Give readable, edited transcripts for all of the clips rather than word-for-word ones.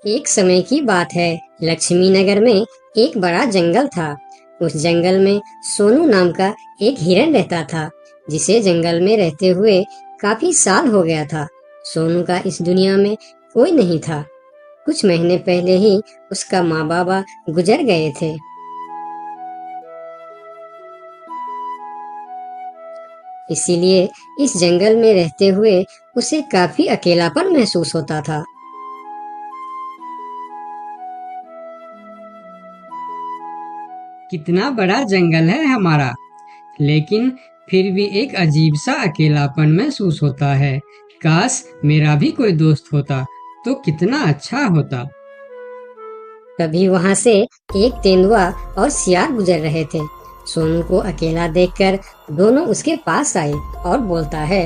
एक समय की बात है। लक्ष्मी नगर में एक बड़ा जंगल था। उस जंगल में सोनू नाम का एक हिरन रहता था, जिसे जंगल में रहते हुए काफी साल हो गया था। सोनू का इस दुनिया में कोई नहीं था। कुछ महीने पहले ही उसका माँ बाबा गुजर गए थे। इसीलिए इस जंगल में रहते हुए उसे काफी अकेलापन महसूस होता था। कितना बड़ा जंगल है हमारा, लेकिन फिर भी एक अजीब सा अकेलापन महसूस होता है। काश मेरा भी कोई दोस्त होता तो कितना अच्छा होता। तभी वहां से एक तेंदुआ और सियार गुजर रहे थे। सोनू को अकेला देखकर दोनों उसके पास आए और बोलता है,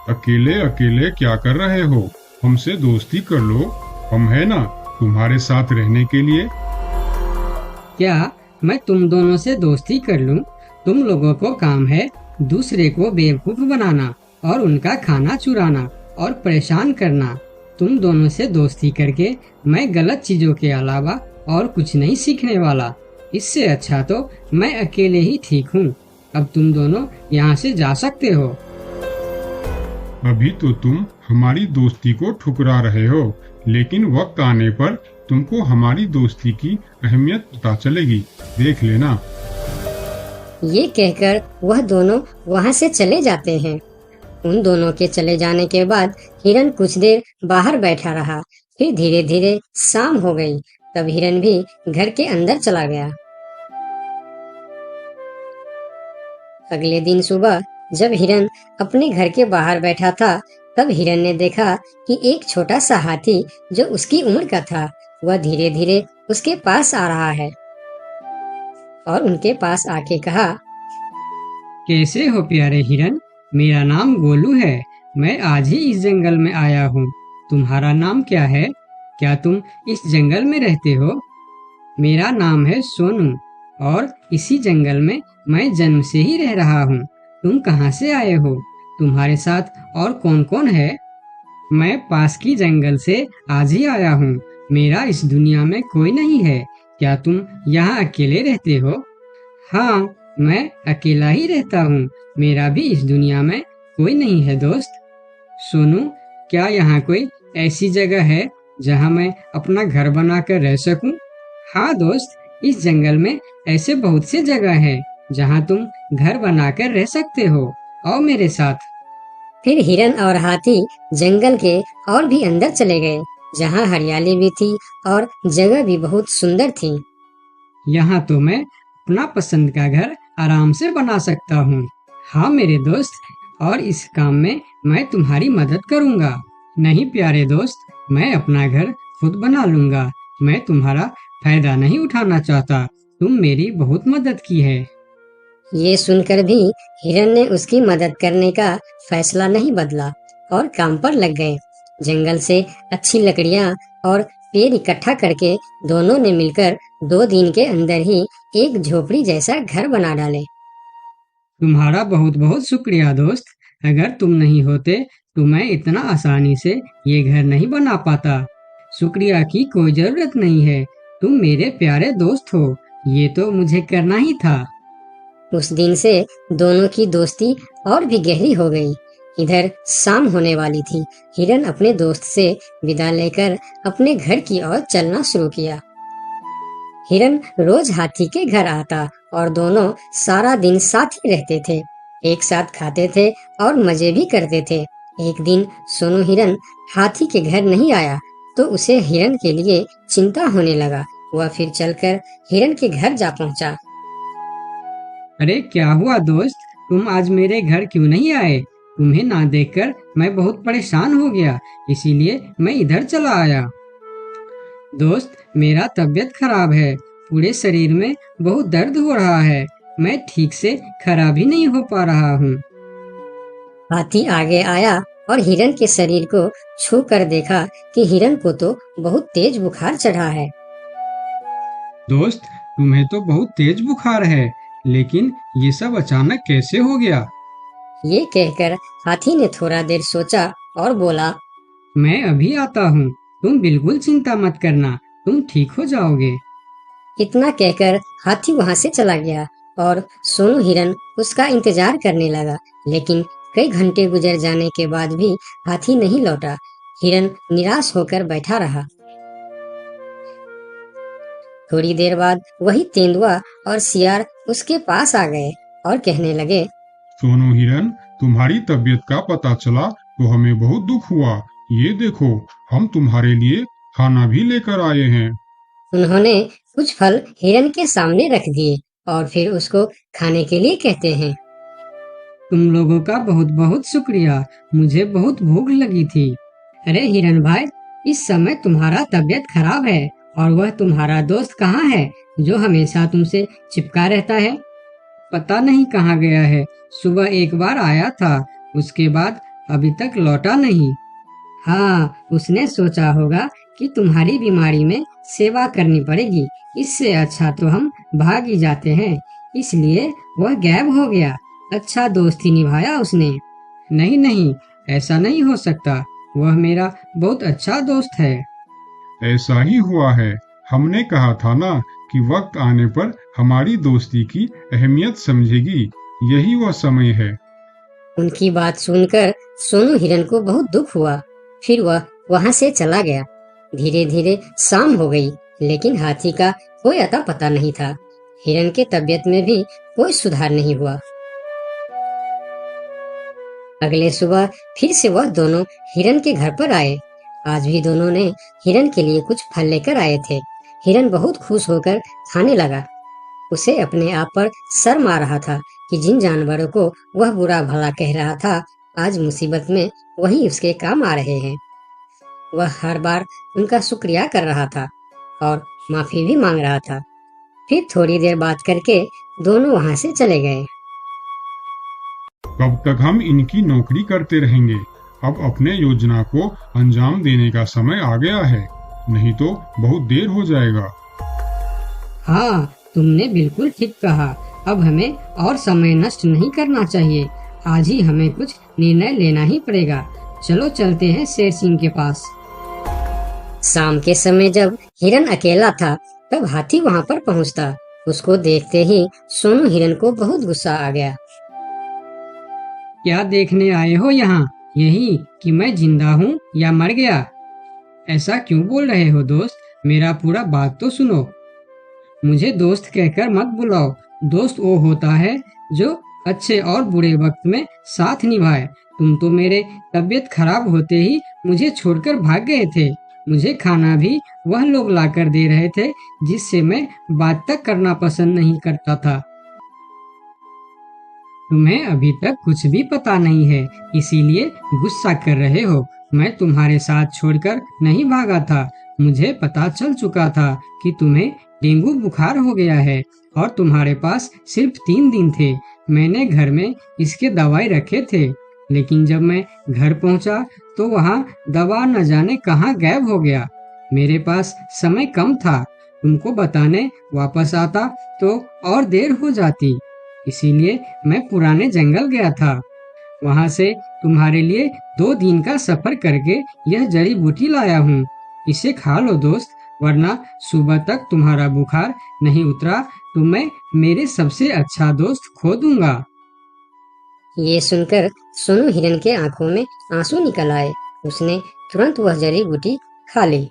अकेले अकेले क्या कर रहे हो? हमसे दोस्ती कर लो, हम है ना तुम्हारे साथ रहने के लिए। क्या मैं तुम दोनों से दोस्ती कर लूं? तुम लोगों को काम है दूसरे को बेवकूफ बनाना और उनका खाना चुराना और परेशान करना। तुम दोनों से दोस्ती करके मैं गलत चीजों के अलावा और कुछ नहीं सीखने वाला। इससे अच्छा तो मैं अकेले ही ठीक हूँ। अब तुम दोनों यहाँ से जा सकते हो। अभी तो तुम हमारी दोस्ती को ठुकरा रहे हो, लेकिन वक्त आने पर तुमको हमारी दोस्ती की अहमियत पता चलेगी, देख लेना। ये कहकर वह दोनों वहां से चले जाते हैं। उन दोनों के चले जाने के बाद हिरन कुछ देर बाहर बैठा रहा। फिर धीरे धीरे शाम हो गई। तब हिरन भी घर के अंदर चला गया। अगले दिन सुबह जब हिरन अपने घर के बाहर बैठा था, तब हिरन ने देखा कि एक छोटा सा हाथी जो उसकी उम्र का था, वह धीरे धीरे उसके पास आ रहा है और उनके पास आके कहा, कैसे हो प्यारे हिरन? मेरा नाम गोलू है। मैं आज ही इस जंगल में आया हूँ। तुम्हारा नाम क्या है? क्या तुम इस जंगल में रहते हो? मेरा नाम है सोनू और इसी जंगल में मैं जन्म से ही रह रहा हूँ। तुम कहाँ से आए हो? तुम्हारे साथ और कौन कौन है? मैं पास की जंगल से आज ही आया हूँ। मेरा इस दुनिया में कोई नहीं है। क्या तुम यहाँ अकेले रहते हो? हाँ, मैं अकेला ही रहता हूँ। मेरा भी इस दुनिया में कोई नहीं है दोस्त। सोनू, क्या यहाँ कोई ऐसी जगह है जहाँ मैं अपना घर बनाकर रह सकूं? हाँ दोस्त, इस जंगल में ऐसे बहुत से जगह है जहाँ तुम घर बनाकर रह सकते हो। आओ मेरे साथ। फिर हिरन और हाथी जंगल के और भी अंदर चले गए, जहाँ हरियाली भी थी और जगह भी बहुत सुंदर थी। यहाँ तो मैं अपना पसंद का घर आराम से बना सकता हूँ। हाँ मेरे दोस्त, और इस काम में मैं तुम्हारी मदद करूँगा। नहीं प्यारे दोस्त, मैं अपना घर खुद बना लूँगा। मैं तुम्हारा फायदा नहीं उठाना चाहता। तुम मेरी बहुत मदद की है। ये सुनकर भी हिरन ने उसकी मदद करने का फैसला नहीं बदला और काम पर लग गए। जंगल से अच्छी लकड़ियाँ और पेड़ इकट्ठा करके दोनों ने मिलकर 2 दिन के अंदर ही एक झोपड़ी जैसा घर बना डाले। तुम्हारा बहुत बहुत शुक्रिया दोस्त। अगर तुम नहीं होते तो मैं इतना आसानी से ये घर नहीं बना पाता। शुक्रिया की कोई जरूरत नहीं है। तुम मेरे प्यारे दोस्त हो। ये तो मुझे करना ही था। उस दिन से दोनों की दोस्ती और भी गहरी हो गई। इधर शाम होने वाली थी। हिरन अपने दोस्त से विदा लेकर अपने घर की ओर चलना शुरू किया। हिरन रोज हाथी के घर आता और दोनों सारा दिन साथ ही रहते थे। एक साथ खाते थे और मजे भी करते थे। एक दिन सोनू हिरन हाथी के घर नहीं आया तो उसे हिरन के लिए चिंता होने लगा। वह फिर चलकर हिरन के घर जा पहुंचा। अरे क्या हुआ दोस्त, तुम आज मेरे घर क्यों नहीं आए? तुम्हें ना देखकर मैं बहुत परेशान हो गया, इसीलिए मैं इधर चला आया। दोस्त, मेरा तबीयत खराब है। पूरे शरीर में बहुत दर्द हो रहा है। मैं ठीक से खड़ा भी नहीं हो पा रहा हूँ। हाथी आगे आया और हिरन के शरीर को छू कर देखा कि हिरन को तो बहुत तेज बुखार चढ़ा है। दोस्त, तुम्हें तो बहुत तेज बुखार है, लेकिन ये सब अचानक कैसे हो गया? ये कहकर हाथी ने थोड़ा देर सोचा और बोला, मैं अभी आता हूँ। तुम बिल्कुल चिंता मत करना, तुम ठीक हो जाओगे। इतना कहकर हाथी वहां से चला गया और सोनू हिरन उसका इंतजार करने लगा, लेकिन कई घंटे गुजर जाने के बाद भी हाथी नहीं लौटा। हिरन निराश होकर बैठा रहा। थोड़ी देर बाद वही तेंदुआ और सियार उसके पास आ गए और कहने लगे, सोनू हिरन, तुम्हारी तबीयत का पता चला तो हमें बहुत दुख हुआ। ये देखो, हम तुम्हारे लिए खाना भी लेकर आए हैं। उन्होंने कुछ फल हिरन के सामने रख दिए और फिर उसको खाने के लिए कहते हैं। तुम लोगों का बहुत बहुत शुक्रिया, मुझे बहुत भूख लगी थी। अरे हिरन भाई, इस समय तुम्हारा तबीयत खराब है और वह तुम्हारा दोस्त कहाँ है जो हमेशा तुमसे चिपका रहता है? पता नहीं कहाँ गया है। सुबह एक बार आया था, उसके बाद अभी तक लौटा नहीं। हाँ, उसने सोचा होगा कि तुम्हारी बीमारी में सेवा करनी पड़ेगी, इससे अच्छा तो हम भाग ही जाते हैं, इसलिए वह गायब हो गया। अच्छा दोस्त ही निभाया उसने। नहीं नहीं, ऐसा नहीं हो सकता, वह मेरा बहुत अच्छा दोस्त है। ऐसा ही हुआ है। हमने कहा था ना कि वक्त आने पर हमारी दोस्ती की अहमियत समझेगी। यही वह समय है। उनकी बात सुनकर सोनू हिरन को बहुत दुख हुआ। फिर वह वहां से चला गया। धीरे धीरे शाम हो गई, लेकिन हाथी का कोई अता पता नहीं था। हिरन के तबीयत में भी कोई सुधार नहीं हुआ। अगले सुबह फिर से वह दोनों हिरन के घर पर आए। आज भी दोनों ने हिरन के लिए कुछ फल लेकर आए थे। हिरन बहुत खुश होकर खाने लगा। उसे अपने आप पर शर्म आ रहा था कि जिन जानवरों को वह बुरा भला कह रहा था, आज मुसीबत में वही उसके काम आ रहे हैं। वह हर बार उनका शुक्रिया कर रहा था और माफी भी मांग रहा था। फिर थोड़ी देर बात करके दोनों वहां से चले गए। कब तक हम इनकी नौकरी करते रहेंगे? अब अपने योजना को अंजाम देने का समय आ गया है, नहीं तो बहुत देर हो जाएगा। हाँ, तुमने बिल्कुल ठीक कहा। अब हमें और समय नष्ट नहीं करना चाहिए। आज ही हमें कुछ निर्णय लेना ही पड़ेगा। चलो चलते हैं शेर सिंह के पास। शाम के समय जब हिरन अकेला था, तब हाथी वहां पर पहुंचता। उसको देखते ही सोनू हिरन को बहुत गुस्सा आ गया। क्या देखने आए हो यहाँ? यही कि मैं जिंदा हूँ या मर गया? ऐसा क्यों बोल रहे हो दोस्त? मेरा पूरा बात तो सुनो। मुझे दोस्त कहकर मत बुलाओ। दोस्त वो होता है जो अच्छे और बुरे वक्त में साथ निभाए। तुम तो मेरे तबीयत खराब होते ही मुझे छोड़कर भाग गए थे। मुझे खाना भी वह लोग लाकर दे रहे थे जिससे मैं बात तक करना पसंद नहीं करता था। तुम्हें अभी तक कुछ भी पता नहीं है, इसीलिए गुस्सा कर रहे हो। मैं तुम्हारे साथ छोड़कर नहीं भागा था। मुझे पता चल चुका था कि तुम्हें डेंगू बुखार हो गया है और तुम्हारे पास सिर्फ 3 दिन थे। मैंने घर में इसके दवाई रखे थे, लेकिन जब मैं घर पहुंचा तो वहाँ दवा न जाने कहाँ गायब हो गया। मेरे पास समय कम था। तुमको बताने वापस आता तो और देर हो जाती, इसीलिए मैं पुराने जंगल गया था। वहाँ से तुम्हारे लिए 2 दिन का सफर करके यह जड़ी बूटी लाया हूँ। इसे खा लो दोस्त, वरना सुबह तक तुम्हारा बुखार नहीं उतरा तो मैं मेरे सबसे अच्छा दोस्त खो दूंगा। ये सुनकर सोनू हिरन के आंखों में आंसू निकल आए। उसने तुरंत वह जड़ी बूटी खा ली।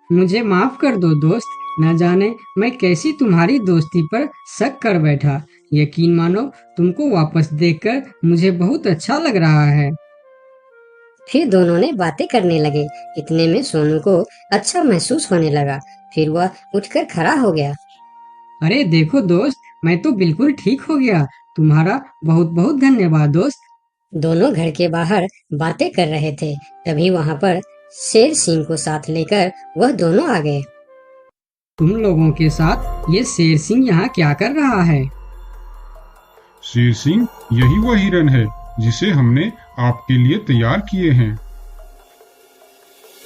मुझे माफ कर दो दोस्त, न जाने मैं कैसी तुम्हारी दोस्ती पर शक कर बैठा। यकीन मानो, तुमको वापस देखकर मुझे बहुत अच्छा लग रहा है। फिर दोनों ने बातें करने लगे। इतने में सोनू को अच्छा महसूस होने लगा। फिर वह उठकर खड़ा हो गया। अरे देखो दोस्त, मैं तो बिल्कुल ठीक हो गया। तुम्हारा बहुत बहुत धन्यवाद दोस्त। दोनों घर के बाहर बातें कर रहे थे, तभी वहां पर शेर सिंह को साथ लेकर वह दोनों आ गए। तुम लोगों के साथ ये शेर सिंह यहाँ क्या कर रहा है? शेर सिंह, यही वह हिरन है जिसे हमने आपके लिए तैयार किए हैं।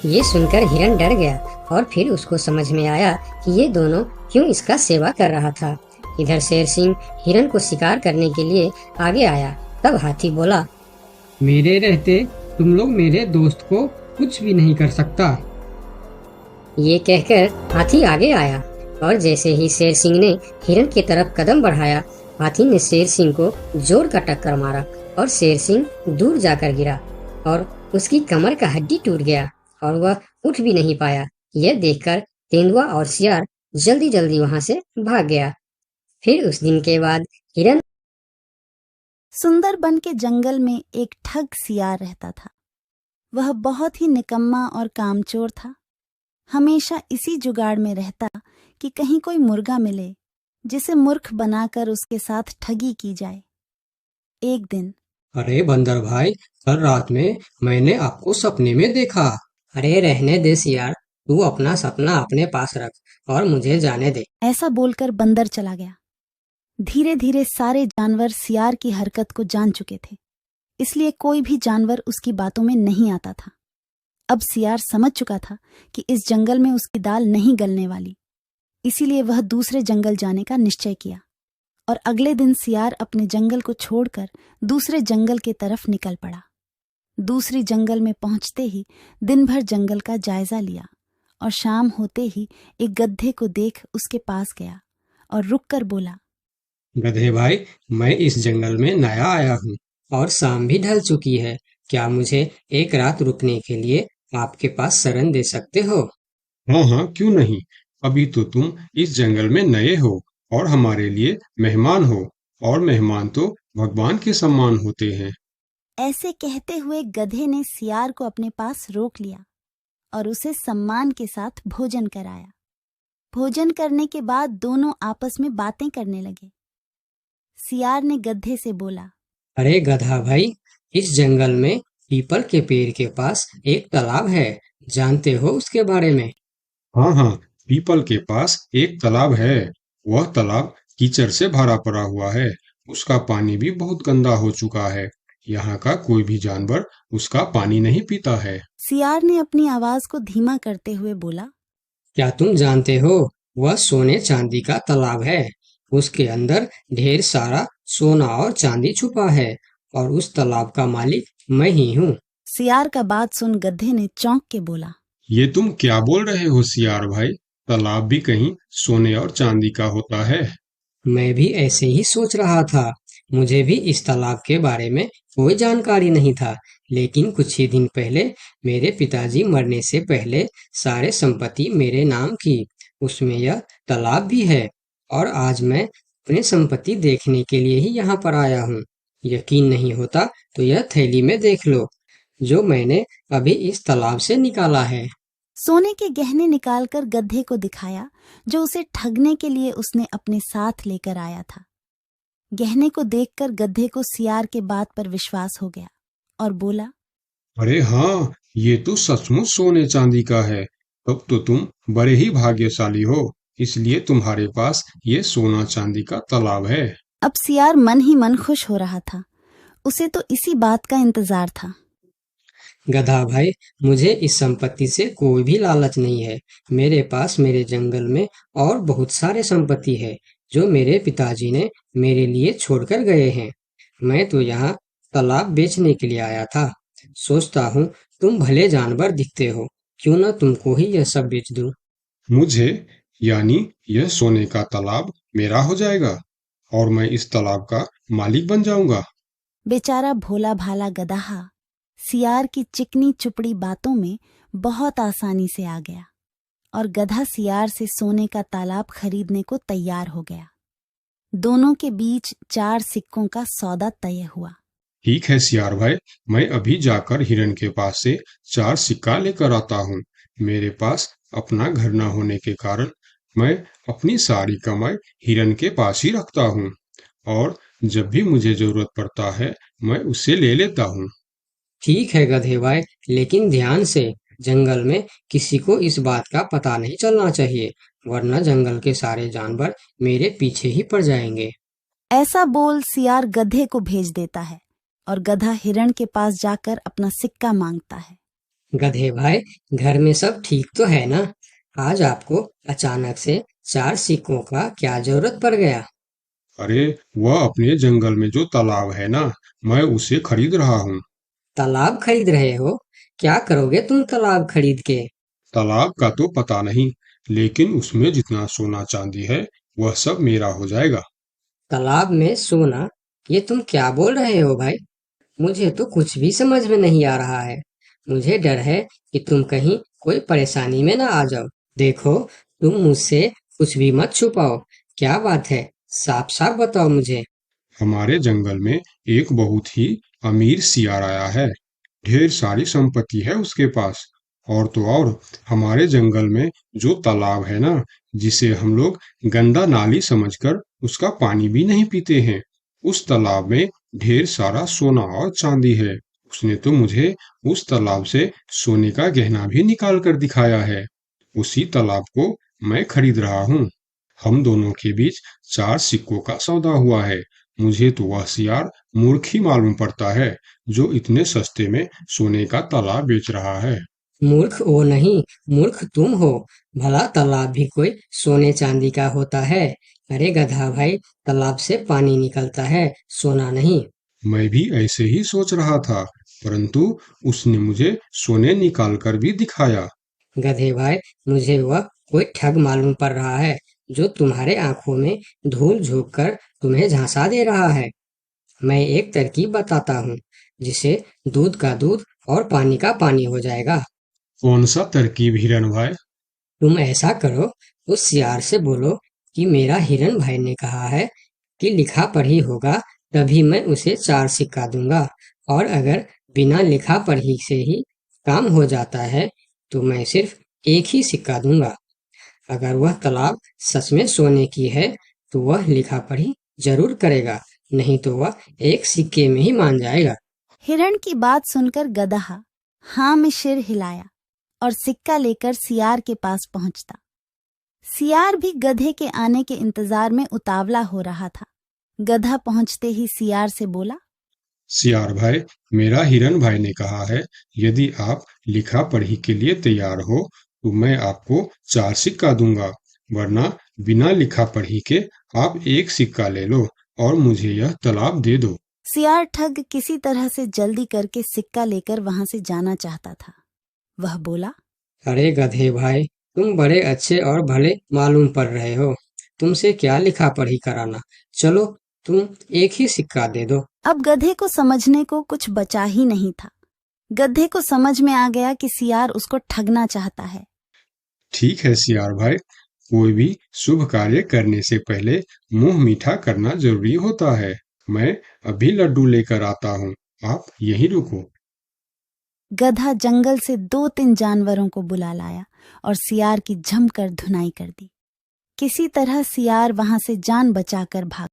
ये सुनकर हिरन डर गया और फिर उसको समझ में आया कि ये दोनों क्यों इसका सेवा कर रहा था। इधर शेर सिंह हिरन को शिकार करने के लिए आगे आया। तब हाथी बोला, मेरे रहते तुम लोग मेरे दोस्त को कुछ भी नहीं कर सकता। ये कहकर हाथी आगे आया और जैसे ही शेर सिंह ने हिरन की तरफ कदम बढ़ाया, हाथी ने शेर सिंह को जोर का टक्कर मारा और शेर सिंह दूर जाकर गिरा और उसकी कमर का हड्डी टूट गया और वह उठ भी नहीं पाया। यह देखकर तेंदुआ और सियार जल्दी जल्दी वहां से भाग गया। फिर उस दिन के बाद हिरन सुंदरबन के जंगल में एक ठग सियार रहता था। वह बहुत ही निकम्मा और कामचोर था। हमेशा इसी जुगाड़ में रहता कि कहीं कोई मुर्गा मिले जिसे मूर्ख बनाकर उसके साथ ठगी की जाए। एक दिन अरे बंदर भाई, कल रात में मैंने आपको सपने में देखा। अरे रहने दे सियार, तू अपना सपना अपने पास रख और मुझे जाने दे। ऐसा बोलकर बंदर चला गया। धीरे धीरे सारे जानवर सियार की हरकत को जान चुके थे, इसलिए कोई भी जानवर उसकी बातों में नहीं आता था। अब सियार समझ चुका था कि इस जंगल में उसकी दाल नहीं गलने वाली, इसीलिए वह दूसरे जंगल जाने का निश्चय किया और अगले दिन सियार अपने जंगल को छोड़कर दूसरे जंगल की तरफ निकल पड़ा। दूसरी जंगल में पहुंचते ही दिन भर जंगल का जायजा लिया और शाम होते ही एक गधे को देख उसके पास गया और रुककर बोला, गधे भाई, मैं इस जंगल में नया आया हूँ और शाम भी ढल चुकी है। क्या मुझे एक रात रुकने के लिए आपके पास शरण दे सकते हो? हाँ हाँ, क्यों नहीं। अभी तो तुम इस जंगल में नए हो और हमारे लिए मेहमान हो, और मेहमान तो भगवान के समान होते हैं। ऐसे कहते हुए गधे ने सियार को अपने पास रोक लिया और उसे सम्मान के साथ भोजन कराया। भोजन करने के बाद दोनों आपस में बातें करने लगे। सियार ने गधे से बोला, अरे गधा भाई, इस जंगल में पीपल के पेड़ के पास एक तालाब है, जानते हो उसके बारे में? हाँ हाँ, पीपल के पास एक तालाब है। वह तालाब कीचड़ से भरा पड़ा हुआ है। उसका पानी भी बहुत गंदा हो चुका है। यहाँ का कोई भी जानवर उसका पानी नहीं पीता है। सियार ने अपनी आवाज को धीमा करते हुए बोला, क्या तुम जानते हो, वह सोने चांदी का तालाब है। उसके अंदर ढेर सारा सोना और चांदी छुपा है और उस तालाब का मालिक मैं ही हूँ। सियार का बात सुन गधे ने चौंक के बोला, ये तुम क्या बोल रहे हो सियार भाई? तालाब भी कहीं सोने और चांदी का होता है? मैं भी ऐसे ही सोच रहा था। मुझे भी इस तालाब के बारे में कोई जानकारी नहीं था, लेकिन कुछ ही दिन पहले मेरे पिताजी मरने से पहले सारे संपत्ति मेरे नाम की। उसमें यह तालाब भी है और आज मैं अपने संपत्ति देखने के लिए ही यहाँ पर आया हूँ। यकीन नहीं होता तो यह थैली में देख लो, जो मैंने अभी इस तालाब से निकाला है। सोने के गहने निकालकर गधे को दिखाया, जो उसे ठगने के लिए उसने अपने साथ लेकर आया था। गहने को देखकर गधे को सियार के बात पर विश्वास हो गया और बोला, अरे हाँ, ये तो सचमुच सोने चांदी का है। तब तो तुम बड़े ही भाग्यशाली हो, इसलिए तुम्हारे पास ये सोना चांदी का तालाब है। अब सियार मन ही मन खुश हो रहा था। उसे तो इसी बात का इंतजार था। गधा भाई, मुझे इस संपत्ति से कोई भी लालच नहीं है। मेरे पास मेरे जंगल में और बहुत सारे संपत्ति है जो मेरे पिताजी ने मेरे लिए छोड़कर गए हैं। मैं तो यहाँ तालाब बेचने के लिए आया था। सोचता हूँ तुम भले जानवर दिखते हो, क्यों ना तुमको ही यह सब बेच दूं। मुझे, यानी यह सोने का तालाब मेरा हो जाएगा और मैं इस तालाब का मालिक बन जाऊंगा। बेचारा भोला भाला गदहा सियार की चिकनी चुपड़ी बातों में बहुत आसानी से आ गया और गधा सियार से सोने का तालाब खरीदने को तैयार हो गया। दोनों के बीच 4 सिक्कों का सौदा तय हुआ। ठीक है सियार भाई, मैं अभी जाकर हिरन के पास से 4 सिक्का लेकर आता हूँ। मेरे पास अपना घर न होने के कारण मैं अपनी सारी कमाई हिरन के पास ही रखता हूँ और जब भी मुझे जरूरत पड़ता है मैं उससे ले लेता हूँ। ठीक है गधे भाई, लेकिन ध्यान से, जंगल में किसी को इस बात का पता नहीं चलना चाहिए, वरना जंगल के सारे जानवर मेरे पीछे ही पड़ जाएंगे। ऐसा बोल सियार गधे को भेज देता है और गधा हिरण के पास जाकर अपना सिक्का मांगता है। गधे भाई, घर में सब ठीक तो है ना? आज आपको अचानक से 4 सिक्कों का क्या जरूरत पड़ गया? अरे वह अपने जंगल में जो तालाब है ना, मैं उसे खरीद रहा हूँ। तालाब खरीद रहे हो? क्या करोगे तुम तालाब खरीद के? तालाब का तो पता नहीं, लेकिन उसमें जितना सोना चांदी है वह सब मेरा हो जाएगा। तालाब में सोना? ये तुम क्या बोल रहे हो भाई? मुझे तो कुछ भी समझ में नहीं आ रहा है। मुझे डर है कि तुम कहीं कोई परेशानी में ना आ जाओ। देखो, तुम मुझसे कुछ भी मत छुपाओ। क्या बात है? साफ साफ बताओ मुझे। हमारे जंगल में एक बहुत ही अमीर सियार आया है। ढेर सारी संपत्ति है उसके पास। और तो और, हमारे जंगल में जो तालाब है ना, जिसे हम लोग गंदा नाली समझकर उसका पानी भी नहीं पीते हैं, उस तालाब में ढेर सारा सोना और चांदी है। उसने तो मुझे उस तालाब से सोने का गहना भी निकाल कर दिखाया है। उसी तालाब को मैं खरीद रहा हूँ। हम दोनों के बीच 4 सिक्कों का सौदा हुआ है। मुझे तो वह सियार मूर्ख ही मालूम पड़ता है, जो इतने सस्ते में सोने का तालाब बेच रहा है। मूर्ख वो नहीं, मूर्ख तुम हो। भला तालाब भी कोई सोने चांदी का होता है? अरे गधा भाई, तालाब से पानी निकलता है, सोना नहीं। मैं भी ऐसे ही सोच रहा था, परंतु उसने मुझे सोने निकाल कर भी दिखाया। गधे भाई, मुझे वह कोई ठग मालूम पड़ रहा है, जो तुम्हारे आंखों में धूल झोंक कर तुम्हें झांसा दे रहा है। मैं एक तरकीब बताता हूँ, जिसे दूध का दूध और पानी का पानी हो जाएगा। कौन सा तरकीब हिरन भाई? तुम ऐसा करो, उस सियार से बोलो कि मेरा हिरन भाई ने कहा है कि लिखा पढ़ी होगा तभी मैं उसे 4 सिक्का दूंगा, और अगर बिना लिखा पढ़ी से ही काम हो जाता है तो मैं सिर्फ एक ही सिक्का दूंगा। अगर वह तालाब सच में सोने की है तो वह लिखा पढ़ी जरूर करेगा, नहीं तो वह एक सिक्के में ही मान जाएगा। हिरण की बात सुनकर गधा हाँ में सिर हिलाया और सिक्का लेकर सियार के पास पहुंचता। सियार भी गधे के आने के इंतजार में उतावला हो रहा था। गधा पहुंचते ही सियार से बोला, सियार भाई, मेरा हिरन भाई ने कहा है, यदि आप लिखा पढ़ी के लिए तैयार हो तो मैं आपको 4 सिक्का दूंगा, वरना बिना लिखा पढ़ी के आप एक सिक्का ले लो और मुझे यह तालाब दे दो। सियार ठग किसी तरह से जल्दी करके सिक्का लेकर वहां से जाना चाहता था। वह बोला, अरे गधे भाई, तुम बड़े अच्छे और भले मालूम पड़ रहे हो। तुमसे क्या लिखा पढ़ी कराना। चलो, तुम एक ही सिक्का दे दो। अब गधे को समझने को कुछ बचा ही नहीं था। गधे को समझ में आ गया कि सियार उसको ठगना चाहता है। ठीक है सियार भाई, कोई भी शुभ कार्य करने से पहले मुंह मीठा करना जरूरी होता है। मैं अभी लड्डू लेकर आता हूँ, आप यहीं रुको। गधा जंगल से 2-3 जानवरों को बुला लाया और सियार की जमकर धुनाई कर दी। किसी तरह सियार वहां से जान बचाकर भाग